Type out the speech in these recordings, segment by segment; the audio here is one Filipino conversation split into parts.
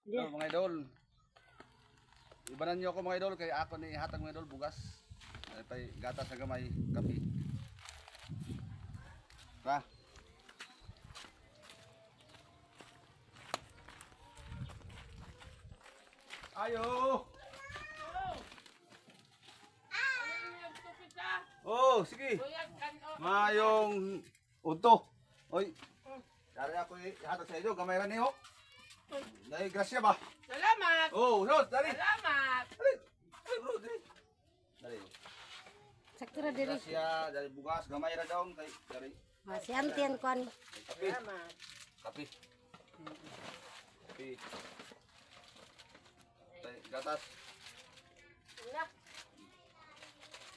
So, mga idol. Ibanan niyo ako mga idol kay ako ni hatag mga idol bugas. Ay pay gatas sa gamay kape. Ra. Ayo. Oh, sige. Mayong unto. Oy. Dari ako ihatag sa inyo gamay ra niyo. Dahil grasya ba? Salamat! Oh, Ros, dari. Salamat! Dali. Ay, bro, dali. Dali. Sakura diri. Grasya, dari bugas gamay ra daw kay dari Si Auntie ang kwan. kape. Salamat! Kape. Kape. Tay gatas. Unak!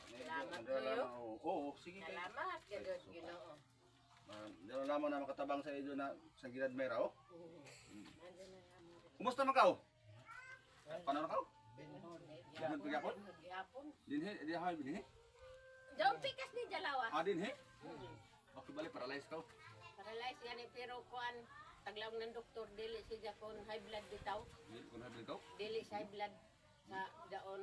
Salamat kayo. Oo, sige kayo. Salamat! Gados, Ginoo. Dito naman na makatabang sa iyo na sa Gilad Mera, oh. Kumusta man ka, oh? Paano na ka, oh? Dinhi pagapon? Gihapon. Dinhi, dinhi. Daw pikas ni Jalawa. Ah, dinhi. Okay, balik paralyze ka, oh. Paralyze gani pero kuan taglaw ng doktor dili siya kon high blood bitaw. Dili ko na ikaw. Dili sa high blood sa daon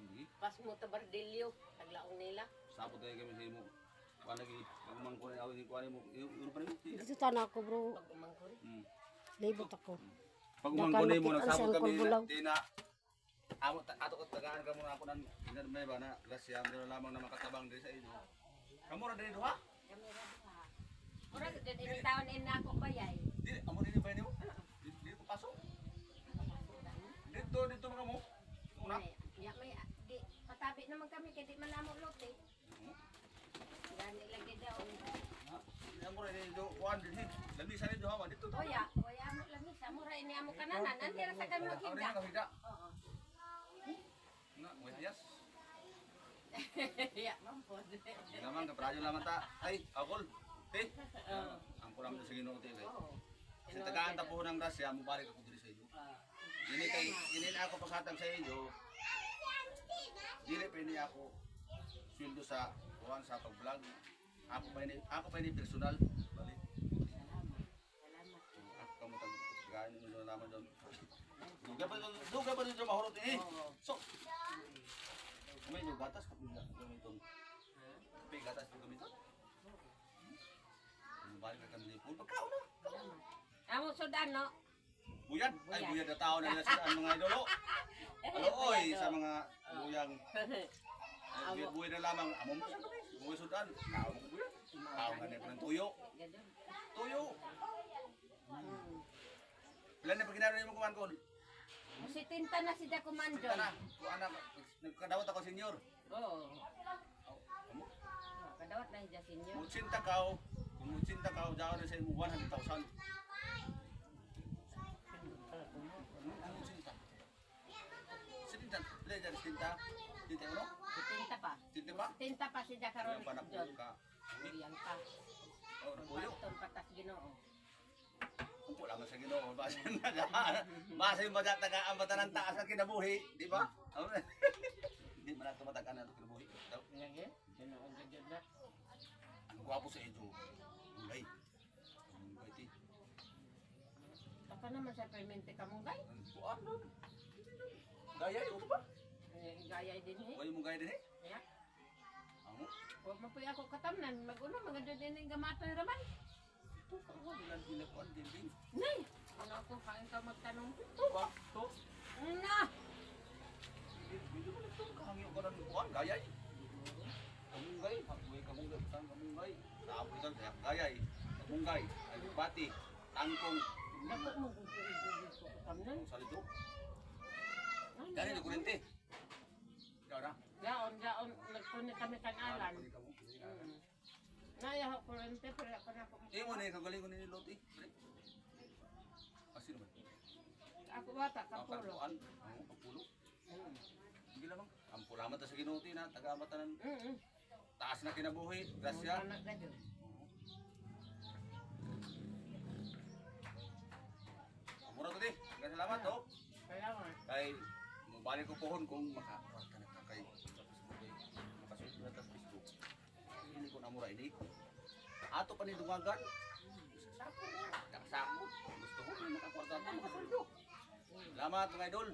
Dinhi. pas mo tabardilyo taglaong nila. Sapot tayo kami sa imo. Kuan lagi, pagmang ko na ako ni kuan mo. Ano pa rin? Dito tana ako bro. Pag umangkon. Libot ako. Pag umangko na mo, Dakan nagsabot makita kami ang bulaw. di na amo ato ko tagaan ka muna ako nan may ba na grasya mo lamang na makatabang diri sa inyo. Kamo ra diri duha? Ora gid ini taon in ako bayay. Dili amo diri ba nimo? Dili ko pasok. Dito mga mo. Una. Ya may di patabi naman kami kay di man amo lote. Gani lagi daw. Amo ra diri do kuan dinhi. Labi sa dito ha dito. Oya mo lang sa mura ini amo kananan nanti ra sa kami Amo maghinda. ka hida. Oo. Na, mo hayas. Ya, mampod. Lamang ka prayo lamang ta. Ay, akol. Te. Ang kulam sa Ginoo te. Sa tagaan ta po ng grasya, mo balik ako diri sa inyo. Dili ako paghatag sa inyo. Dili pa ni ako sweldo sa kuan sa pag-vlog. Ako pa ni personal. Balik. Ako kamo tag gaan mo naman doon. Duga ba dito mahurot eh. So. May gatas ka pila gamiton. May gatas ka gamiton. Balik ka kanili po. Pagkaon na. Amo sudan no. Buyad. Ay buyad na tao na nila sa mga idolo. Aloy sa mga buyang. Ay buyad na lamang. Amo mo sa gabi. Buyad sudan. Tao mo buyad. Tao nga na ng tuyo. Tuyo. Ilan na pag ginaro mo kuman ko? Si tinta na si Dakuman Kita na. John. Kuan na. Nagkadawat ako senyor. Oo. Kadawat na siya sinyo. Mutsinta ka. Kung mutsinta ka, daw na sa imo 100,000. Mutsinta. Sinta. Dili dali sinta. Sinta uno? Si tinta pa. Sinta ba? Tinta pa si Dakaron Yung panapul John. ka. Iyang pa. Oh, napuyo. Pagpaston patas Ginoo. Umpo lang sa Ginoo. Basta naga. Basta yung tagaan ba tanang taas ang kinabuhi, di ba? Hindi man nato matagaan nato kinabuhi. Daw. Ngage? Ginoo gagad na. Ang gwapo sa ito. Mulay. Mulay ti. Baka naman sa permente kamunggay. Ang kuan doon. Gaya ito ba? Gaya din eh. Gaya mo gaya din eh. Ya. Amo. Huwag mo po ako katamnan. Mag-uno, mga doon din gamatoy raman. Ito ka mo bilang bilakuan din din. Nay! Ano ako kain ka magtanong? Ba? To. Na! Medyo mo nito kahangyo ka ng kuan gaya eh. Kamunggay, pagbuhay kamunggay, saan kamunggay? Naapoy ka, gaya eh. Kamunggay, bati, tangkong, Dapat mo gusto katamnan. ang salito. Gani na kurente. Ikaw na. Gaon, nagpunit kami kanalan. Pwede ka mo. Naya ko kurente, pero ako na po. Eh mo na kagaling ko ni Loti. Kasi naman. Ako bata, Ang kapulo. kapuan, ang kapulo. Hindi lamang. Ang pulamat na sa Ginoo na tagamatan ng taas na kinabuhi. Grasya. Anak na dyan. Mura to di. Kaya salamat to. Salamat. Kay mabalik ko pohon kung makakwarta na kay makasunod na sa Facebook. Hindi ko na mura ini. Ato pa ni dumagan. Sako. Nakasako. Gusto ko may makakwarta na makasunod. Salamat mga idol.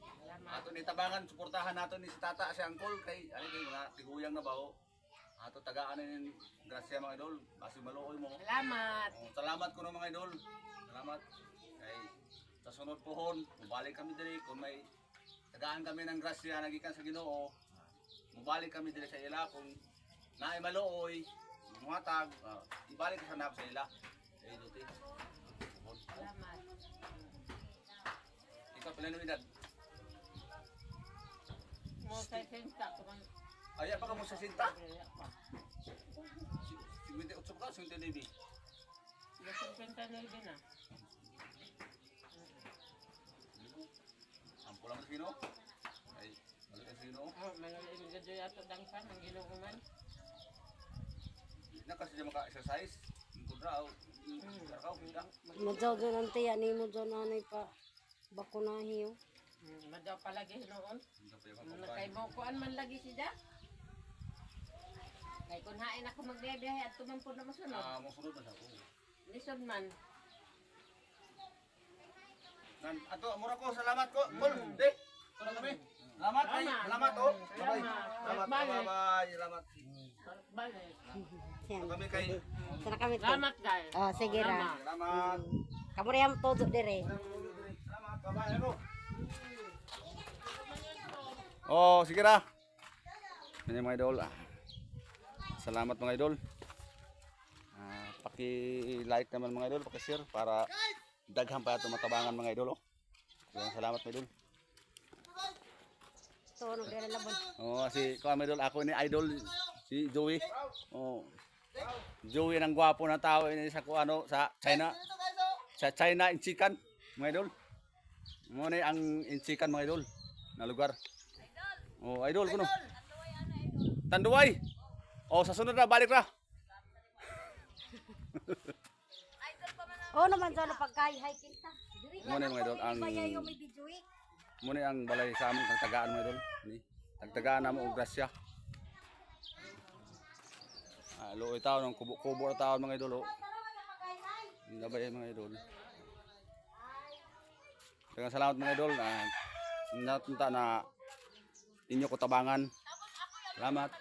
Salamat. Ato ni tabangan suportahan nato ni si Tata si Angkol kay ano kay mga tiguyang na bao. Ato tagaan ni grasya mga idol. Basi maluoy mo. Salamat. Oh, salamat ko mga idol. Salamat. Kay sa sunod pohon, mubalik kami diri kung may tagaan kami ng grasya nagikan sa Ginoo. Mubalik kami diri sa ila kung naay maluoy, mga tag, ibalik sa nap sa ila. Ay duti. Salamat. Ikaw pala nung edad. Mo sa senta ko man. Ay, pa ka mo sa sinta. 58 ka, 59. Nasipenta na din na. Ampo lang sa Ginoo. Ay, balik sa Ginoo. Oh, malalim gadyo yato dangpan ang Ginoo man. Na kasi di maka-exercise. Yung kudraw. Karakaw, hindi. Madyaw doon ang tiya ni mo doon anay pa. Bakunahi yun. Madaw palagi noon. Hindi pa yung Kay mo kuan man lagi siya. Kay kun hain ako magbiyahe at tumampod na masunod. mo sunod na siya. Lisod man. Ato, mura ko, salamat ko. Kol, di. Tula kami. Salamat, ay. Salamat, oh. Bye-bye. Salamat, bye-bye. Salamat. Balik. Yan. Kami kay. Sana kami to. Salamat guys. Oh, sige ra. Salamat. Kamu rin ang todo dire. Salamat, bye-bye. Ano? Oh, sige ra. Yan mga idol. Salamat mga idol. Paki-like naman mga idol, paki-share para daghan pa ito matabangan mga idol. Oh. Salamat mga idol. So, ano dire labon. Oh, si mga idol, ako ni idol si Joey. Oh. Joey ng gwapo na tao ini sa ano sa China. Sa China Inchikan, mga idol. Mo ni ang Inchikan mga idol na lugar. Oh, idol kuno. Tanduay. Oh, sa sunod na balik ra. Oh, naman sa pagkay-hiking ta. Dire Mo ni mga idol ang bayayo may video eh. mo ni ang balay sa amon kang tagaan mga idol. Ni tagtagaan namo og grasya. Luoy taon ng kubo-kubo na taon mga idol. Oh. Nabay mga idol. Daghang salamat mga idol na natunta na inyo ko tabangan. Salamat.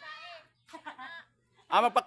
Magpaka